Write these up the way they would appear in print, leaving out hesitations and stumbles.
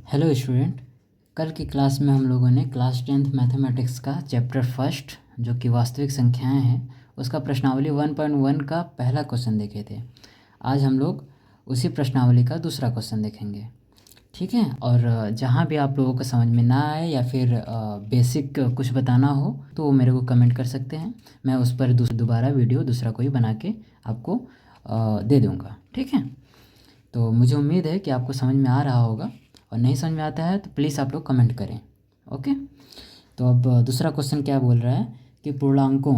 Hello student. कल की class में हम लोगों ने क्लास 10th मैथमेटिक्स का चैप्टर फर्स्ट जो कि वास्तविक संख्याएं हैं उसका प्रश्नावली 1.1 का पहला क्वेश्चन देखे थे। आज हम लोग उसी प्रश्नावली का दूसरा क्वेश्चन देखेंगे, ठीक है। और जहाँ भी आप लोगों को समझ में ना आए या फिर बेसिक कुछ बताना हो तो वो मेरे को कमेंट कर सकते हैं। मैं उस पर दोबारा वीडियो दूसरा कोई बना के आपको दे दूँगा, ठीक है। तो मुझे उम्मीद है कि आपको समझ में आ रहा होगा, और नहीं समझ में आता है तो प्लीज़ आप लोग कमेंट करें, ओके। तो अब दूसरा क्वेश्चन क्या बोल रहा है कि पूर्णांकों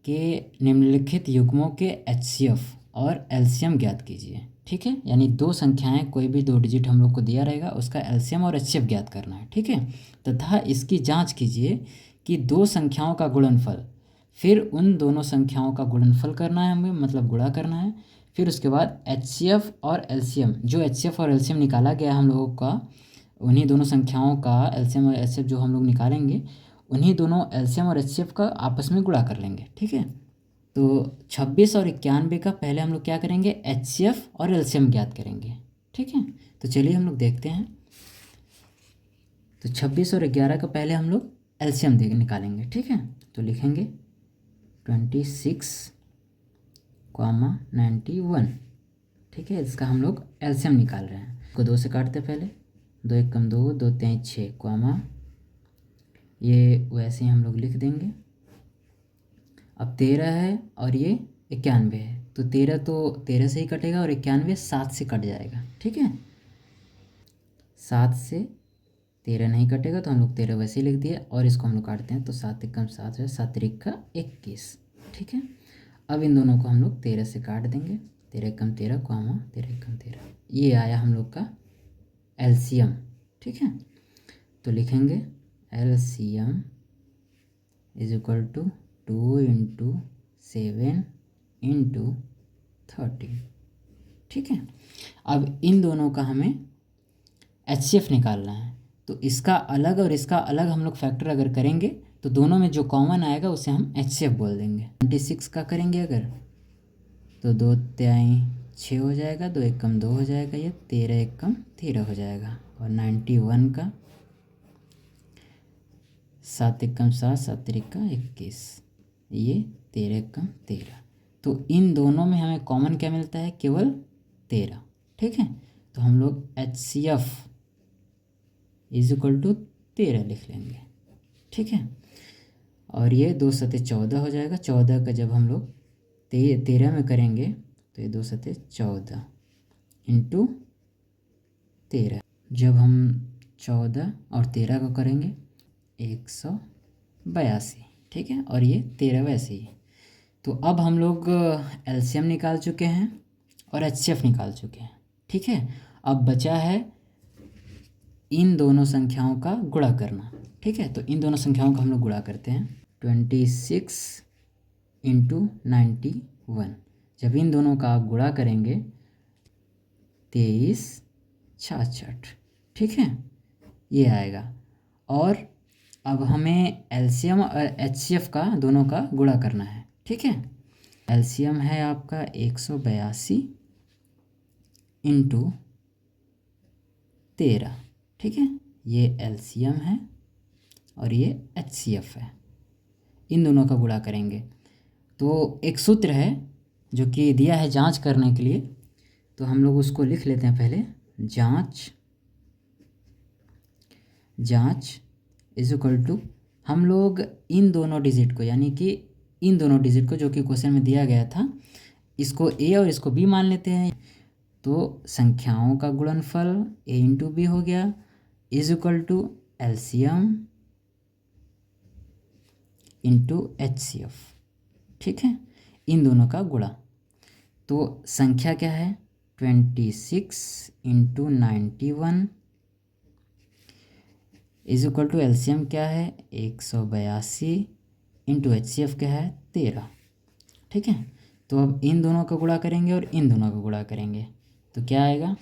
के निम्नलिखित युग्मों के एचसीएफ और एलसीएम ज्ञात कीजिए, ठीक है। यानी दो संख्याएं, कोई भी दो डिजिट हम लोग को दिया रहेगा, उसका एलसीएम और एचसीएफ ज्ञात करना है, ठीक है। तथा इसकी जांच कीजिए कि दो संख्याओं का गुणनफल, फिर उन दोनों संख्याओं का गुणनफल करना है हमें, मतलब गुणा करना है। फिर उसके बाद एचसीएफ और एलसीएम, जो एचसीएफ और एलसीएम निकाला गया हम लोगों का, उन्हीं दोनों संख्याओं का एलसीएम और एचसीएफ जो हम लोग निकालेंगे, उन्हीं दोनों एलसीएम और एचसीएफ का आपस में गुणा कर लेंगे, ठीक है। तो 26 और 91 का पहले हम लोग क्या करेंगे, एचसीएफ और एलसीएम ज्ञात करेंगे, ठीक है। तो चलिए हम लोग देखते हैं। तो 26 और 11 का पहले हम लोग एलसीएम निकालेंगे, ठीक है। तो लिखेंगे 26, 91, ठीक है। इसका हम लोग एलसीएम निकाल रहे हैं। इसको 2 से काटते पहले, 2 एकम 2, 2 3 6, कॉमा, ये वैसे ही हम लोग लिख देंगे। अब 13 है और ये 91 है, तो 13 तो 13 से ही कटेगा और 91 7 से कट जाएगा, ठीक है। 7 से 13 नहीं कटेगा तो हम लोग 13 वैसे ही लिख दिए, और इसको हम लोग काटते हैं तो 7 एकम 7 है, 7 त्रिक का 21, ठीक है। अब इन दोनों को हम लोग 13 से काट देंगे, 13 एकम 13, कॉमा 13 एकम 13, ये आया हम लोग का एलसीएम, ठीक है। तो लिखेंगे LCM is equal to 2 into 7 into 13, ठीक है। अब इन दोनों का हमें एचसीएफ निकालना है, तो इसका अलग और इसका अलग हम लोग फैक्टर अगर करेंगे तो दोनों में जो कॉमन आएगा उसे हम एचसीएफ बोल देंगे। 26 का करेंगे अगर, तो 2 तिहाई 6 हो जाएगा, 2 एकम 2 हो जाएगा, ये 13 एकम 13 हो जाएगा। और 91 का 7 एकम 7, 7 त्रिक का 21, ये 13 एकम 13। तो इन दोनों में हमें कॉमन क्या मिलता है, केवल 13, ठीक है। तो हम लोग एचसीएफ इज इक्वल टू 13 लिख लेंगे, ठीक है। और ये 2 सते 14 हो जाएगा। 14 का जब हम लोग 13 में करेंगे तो ये 2 सते 14 इंटू 13, जब हम 14 और 13 को करेंगे 182, ठीक है। और ये 13 वैसे ही। तो अब हम लोग एलसीएम निकाल चुके हैं और एचसीएफ निकाल चुके हैं, ठीक है। अब बचा है इन दोनों संख्याओं का गुणा करना, ठीक है। तो इन दोनों संख्याओं का हम लोग गुणा करते हैं, 26 इंटू 91। जब इन दोनों का आप गुणा करेंगे 23 66, ठीक है, ये आएगा। और अब हमें एलसीएम और एचसीएफ का दोनों का गुणा करना है, ठीक है। एलसीएम है आपका 182 इंटू 13, ठीक है, ये एलसीएम है और ये एचसीएफ है। इन दोनों का गुणा करेंगे तो एक सूत्र है जो कि दिया है जांच करने के लिए, तो हम लोग उसको लिख लेते हैं पहले। जांच इज इक्वल टू, हम लोग इन दोनों डिजिट को, यानी कि इन दोनों डिजिट को जो कि क्वेश्चन में दिया गया था, इसको ए और इसको बी मान लेते हैं। तो संख्याओं का गुणनफल ए इंटू बी हो गया, is equal to LCM into HCF, ठीक है, इन दोनों का गुणा। तो संख्या क्या है, 26 into 91 is equal to LCM क्या है, 182 इंटू एचसीएफ क्या है, 13, ठीक है। तो अब इन दोनों का गुणा करेंगे और इन दोनों का गुणा करेंगे तो क्या आएगा,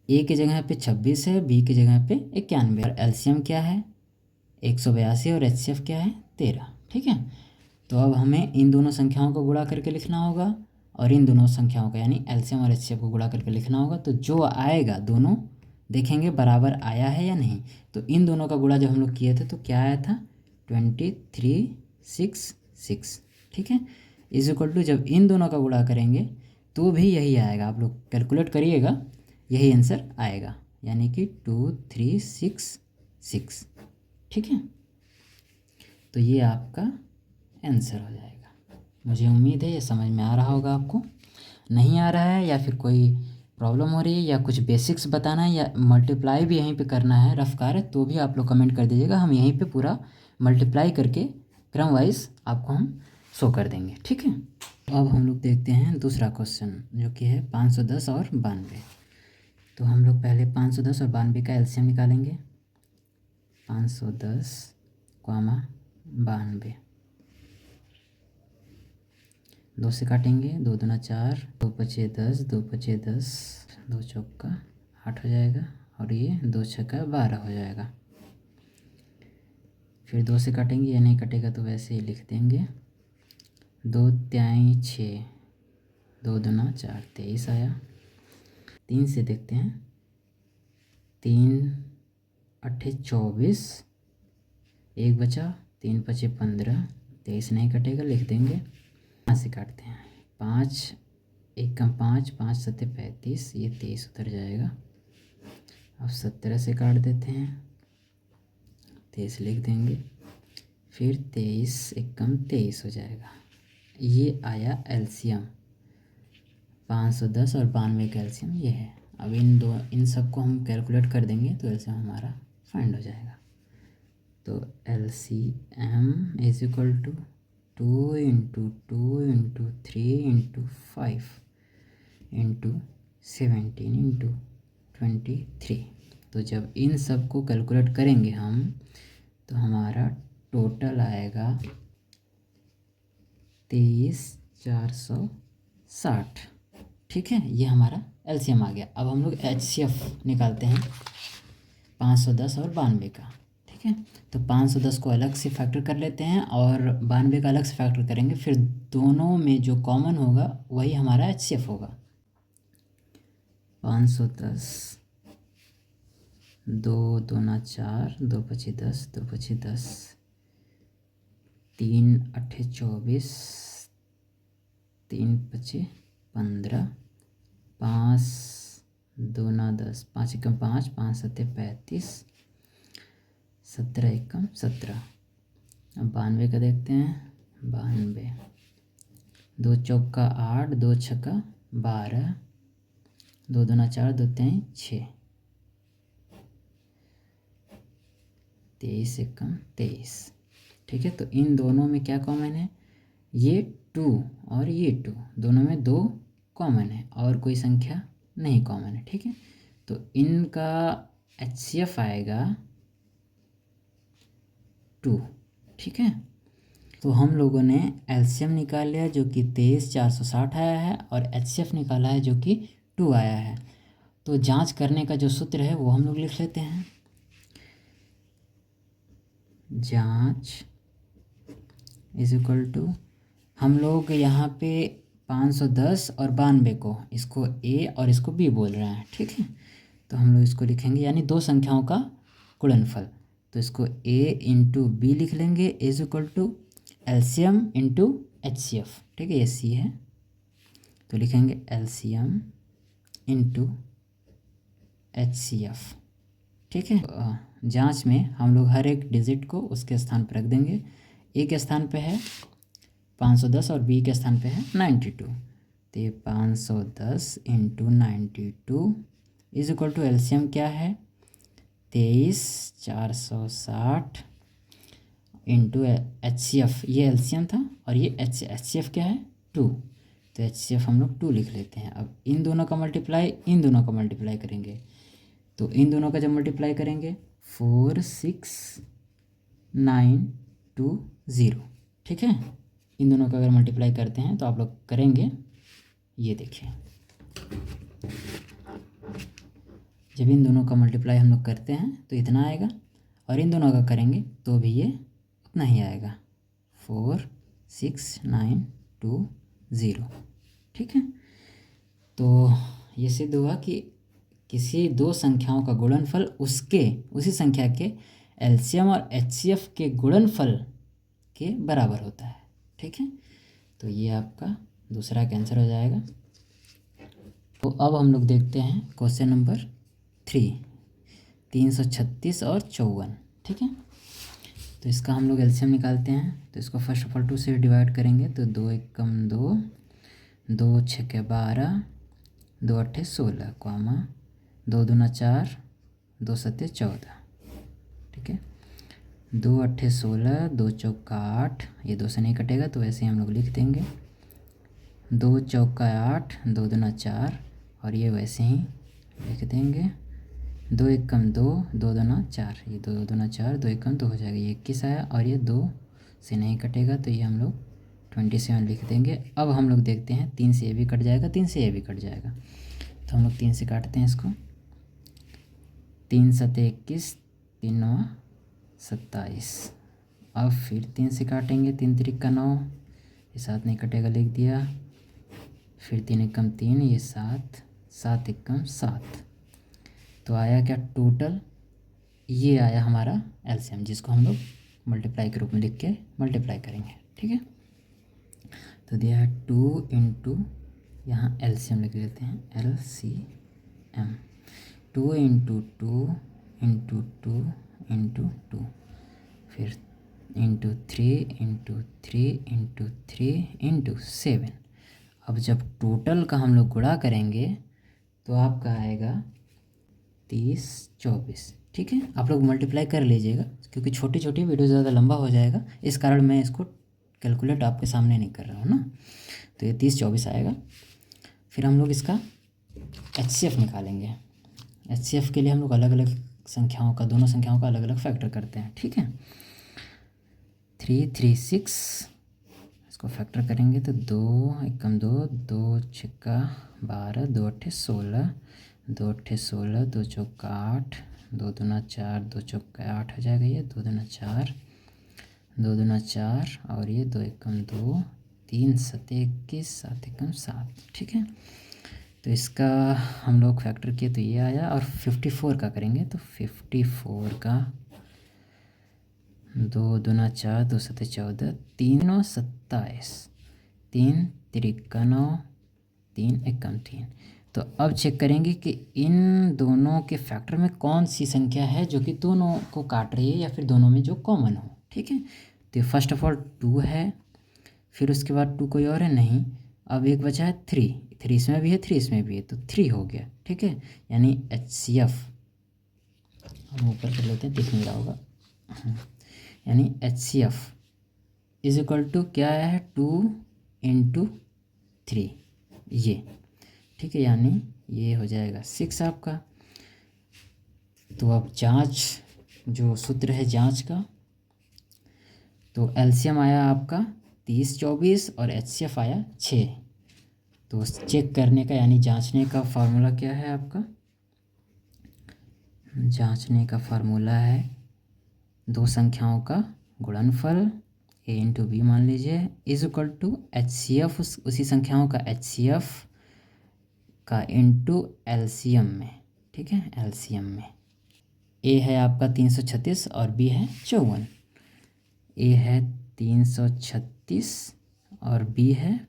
ए की जगह पे 26 है, बी की जगह पे 91, और एलसीएम क्या है 182 और एचसीएफ क्या है 13, ठीक है। तो अब हमें इन दोनों संख्याओं को गुणा करके लिखना होगा और इन दोनों संख्याओं का यानी एलसीएम और एचसीएफ को गुणा करके लिखना होगा। तो जो आएगा दोनों देखेंगे बराबर आया है या नहीं। तो इन दोनों का गुणा जब हम लोग किए थे तो क्या आया था 2366, ठीक है। इज इक्वल टू जब इन दोनों का गुणा करेंगे तो भी यही आएगा, आप लोग कैलकुलेट करिएगा, यही आंसर आएगा यानी कि 2366, ठीक है। तो ये आपका आंसर हो जाएगा। मुझे उम्मीद है ये समझ में आ रहा होगा। आपको नहीं आ रहा है या फिर कोई प्रॉब्लम हो रही है या कुछ बेसिक्स बताना है या मल्टीप्लाई भी यहीं पे करना है रफ कार्य, तो भी आप लोग कमेंट कर दीजिएगा। हम यहीं पे पूरा मल्टीप्लाई करके क्रम वाइज आपको हम शो कर देंगे, ठीक है। अब हम लोग देखते हैं दूसरा क्वेश्चन जो कि है 510 और 92। तो हम लोग पहले 510 और 92 का एलसीएम निकालेंगे। 510, 92 2 से काटेंगे, 2 दूना 4, 2 पचे 10, 2 पचे 10, 2 चौका 8 हो जाएगा और ये 2 छक्का 12 हो जाएगा। फिर 2 से काटेंगे, या नहीं कटेगा तो वैसे ही लिख देंगे। 2 त्याई 6, 2 दूना 4, 23 आया। 3 से देखते हैं, 3 अट्ठे 24, 1 बचा, 3 पचे 15, 23 नहीं कटेगा, लिख देंगे। 5 से काटते हैं, 5 1 कम 5, 5 सत्ते 35, ये 23 उतर जाएगा। अब 17 से काट देते हैं, 23 लिख देंगे। फिर 23 1 कम 23 हो जाएगा। ये आया एलसीएम 510 और 92 का एलसीएम ये है। अब इन सबको हम कैलकुलेट कर देंगे तो एलसीएम हमारा फाइंड हो जाएगा। तो LCM is equal to 2 into 2 into 3 into 5 into 17 into 23। तो जब इन सब को कैलकुलेट करेंगे हम तो हमारा टोटल आएगा 23,460, ठीक है। ये हमारा एलसीएम आ गया। अब हम लोग एचसीएफ निकालते हैं 510 और 92 का, ठीक है। तो 510 को अलग से फैक्टर कर लेते हैं और 92 का अलग से फैक्टर करेंगे। फिर दोनों में जो कॉमन होगा वही हमारा एचसीएफ होगा। 510, 2 दूना 4, 2 पचे 10, 2 पचे 10, 3 अट्ठे 24, 3 पचे 15, 5 दूना 10, 5 एकम 5, 5 सत्ते 35, 17 एकम 17। अब 92 का देखते हैं, 92, 2 चौका 8, 2 छक्का 12, 2 दूना 4, 2 तीन 6, 23 एकम 23, ठीक है। तो इन दोनों में क्या कॉमन है, ये 2 और ये 2, दोनों में 2 कॉमन है और कोई संख्या नहीं कॉमन है, ठीक है। तो इनका एचसीएफ आएगा 2, ठीक है। तो हम लोगों ने एलसीएम निकाल लिया जो कि 23,460 आया है और एचसीएफ निकाला है जो कि 2 आया है। तो जांच करने का जो सूत्र है वो हम लोग लिख लेते हैं। जांच इज इक्वल टू, हम लोग यहाँ पे 510 और 92 को, इसको ए और इसको बी बोल रहे हैं, ठीक है। तो हम लोग इसको लिखेंगे यानी दो संख्याओं का गुणनफल। तो इसको ए इंटू बी लिख लेंगे is equal to LCM into HCF, ठीक है। ये सी है तो लिखेंगे एलसीएम इंटू एचसीएफ, ठीक है। जांच में हम लोग हर एक डिजिट को उसके स्थान पर रख देंगे। ए के स्थान पे है 510 और बी के स्थान पे है 92। तो ये 510 into 92 is equal to LCM क्या है 23,460 इंटू एचसीएफ, ये एलसीएम था और ये एचसीएफ क्या है 2। तो एचसीएफ हम लोग 2 लिख लेते हैं। अब इन दोनों का मल्टीप्लाई इन दोनों का मल्टीप्लाई करेंगे। तो इन दोनों का जब मल्टीप्लाई करेंगे 46920, ठीक है। इन दोनों का अगर मल्टीप्लाई करते हैं तो आप लोग करेंगे, ये देखिए जब इन दोनों का मल्टीप्लाई हम लोग करते हैं तो इतना आएगा और इन दोनों का करेंगे तो भी ये उतना ही आएगा 46920, ठीक है। तो ये सिद्ध हुआ कि किसी दो संख्याओं का गुणनफल उसी संख्या के एलसीएम और एचसीएफ के गुणनफल के बराबर होता है। ठीक है, तो ये आपका दूसरा का आंसर हो जाएगा। तो अब हम लोग देखते हैं क्वेश्चन नंबर 3, 336 और 54। ठीक है, तो इसका हम लोग एलसीएम निकालते हैं। तो इसको फर्स्ट ऑफ ऑल 2 से डिवाइड करेंगे, तो 2 एकम 2, 2 छक्के 12, 2 अट्ठे 16, कॉमा 2 दूना 4, 2 सत्ते 14। ठीक है, 2 अट्ठे 16, 2 चौका 8, ये 2 से नहीं कटेगा तो ऐसे ही हम लोग लिख देंगे। 2 चौका 8, 2 दूना 4, और ये वैसे ही लिख देंगे। 2 एकम 2, 2 दूना 4, ये 2 दूना 4, 2 एकम 2 हो जाएगा, ये 21 आया, और ये 2 से नहीं कटेगा तो ये हम लोग 27 लिख देंगे। अब हम लोग देखते हैं 3 से ये भी कट जाएगा, 3 से ये भी कट जाएगा, तो हम लोग 3 से काटते हैं इसको। 3 सत्ते 21, 3 नौ 27। अब फिर 3 से काटेंगे, 3 तिरिक्का 9, ये 7 नहीं कटेगा, लिख दिया। फिर 3 एकम 3, ये 7, 7 एकम 7। तो आया क्या टोटल, ये आया हमारा एलसीएम, जिसको हम लोग मल्टीप्लाई के रूप में लिख के मल्टीप्लाई करेंगे। ठीक है, तो दिया है 2 इंटू, यहाँ एलसीएम लिख लेते हैं, LCM, 2 इंटू 2 इंटू 2 इंटू 2, फिर इंटू 3 इंटू 3 इंटू 3 इंटू 7। अब जब टोटल का हम लोग गुणा करेंगे तो आपका आएगा 30 24। ठीक है, आप लोग मल्टीप्लाई कर लीजिएगा, क्योंकि छोटी छोटी वीडियो ज़्यादा लंबा हो जाएगा, इस कारण मैं इसको कैलकुलेट आपके सामने नहीं कर रहा हूँ ना। तो ये 30 24 आएगा। फिर हम लोग इसका एचसीएफ निकालेंगे। एचसीएफ के लिए हम लोग अलग अलग संख्याओं का, दोनों संख्याओं का अलग अलग फैक्टर करते हैं। ठीक है, 3 3 6, इसको फैक्टर करेंगे तो 2 एकम 2, 2 छक्का 12, 2 अट्ठे 16, 2 अट्ठे 16, 2 चौका 8, 2 दूना 4, 2 चौका 8 हो जाएगा, ये 2 दूना 4, 2 दूना 4, और ये 2 एकम 2, 3 सत्ते 21, 7 एकम 7। ठीक है, तो इसका हम लोग फैक्टर किए तो ये आया। और 54 का करेंगे तो 54 का 2 दूना 4, 2 सत्ते 14, 3 नौ 27, 3 तिरिक्का 9, 3 एकम 3। तो अब चेक करेंगे कि इन दोनों के फैक्टर में कौन सी संख्या है जो कि दोनों को काट रही है, या फिर दोनों में जो कॉमन हो। ठीक है, तो फर्स्ट ऑफ ऑल 2 है, फिर उसके बाद 2 कोई और है नहीं, अब एक बचा है 3, 3 इसमें भी है, 3 इसमें भी है, तो 3 हो गया। ठीक है, यानी HCF, हम ऊपर कर लेते हैं, दिख नहीं रहा होगा, यानी HCF इज इक्वल टू क्या है, 2 इंटू 3, ये। ठीक है, यानी ये हो जाएगा 6 आपका। तो अब जांच, जो सूत्र है जांच का, तो एलसीएम आया आपका 30 24 और HCF आया 6। तो चेक करने का यानी जांचने का फार्मूला क्या है आपका, जांचने का फार्मूला है दो संख्याओं का गुणनफल A इंटू बी मान लीजिए, इज इक्वल टू HCF, उसी संख्याओं का HCF का इंटू एलसीएम में। ठीक है, एलसीएम में A है आपका 336 और B है 54। A है 336 और B है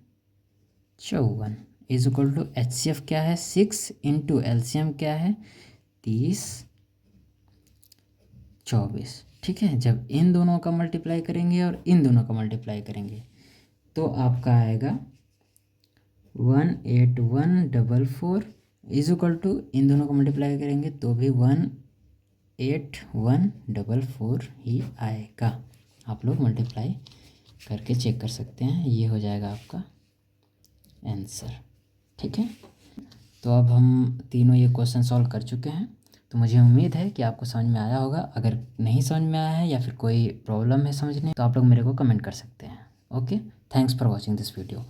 54, इज इक्वल टू HCF क्या है 6 इंटू एलसीएम क्या है 30 24। ठीक है, जब इन दोनों का मल्टीप्लाई करेंगे और इन दोनों का मल्टीप्लाई करेंगे तो आपका आएगा 18144, इज इक्वल टू इन दोनों को मल्टीप्लाई करेंगे तो भी 18144 ही आएगा। आप लोग मल्टीप्लाई करके चेक कर सकते हैं, ये हो जाएगा आपका आंसर। ठीक है, तो अब हम तीनों ये क्वेश्चन सॉल्व कर चुके हैं, तो मुझे उम्मीद है कि आपको समझ में आया होगा। अगर नहीं समझ में आया है या फिर कोई प्रॉब्लम है समझने, तो आप लोग मेरे को कमेंट कर सकते हैं। Okay, thanks for watching this video.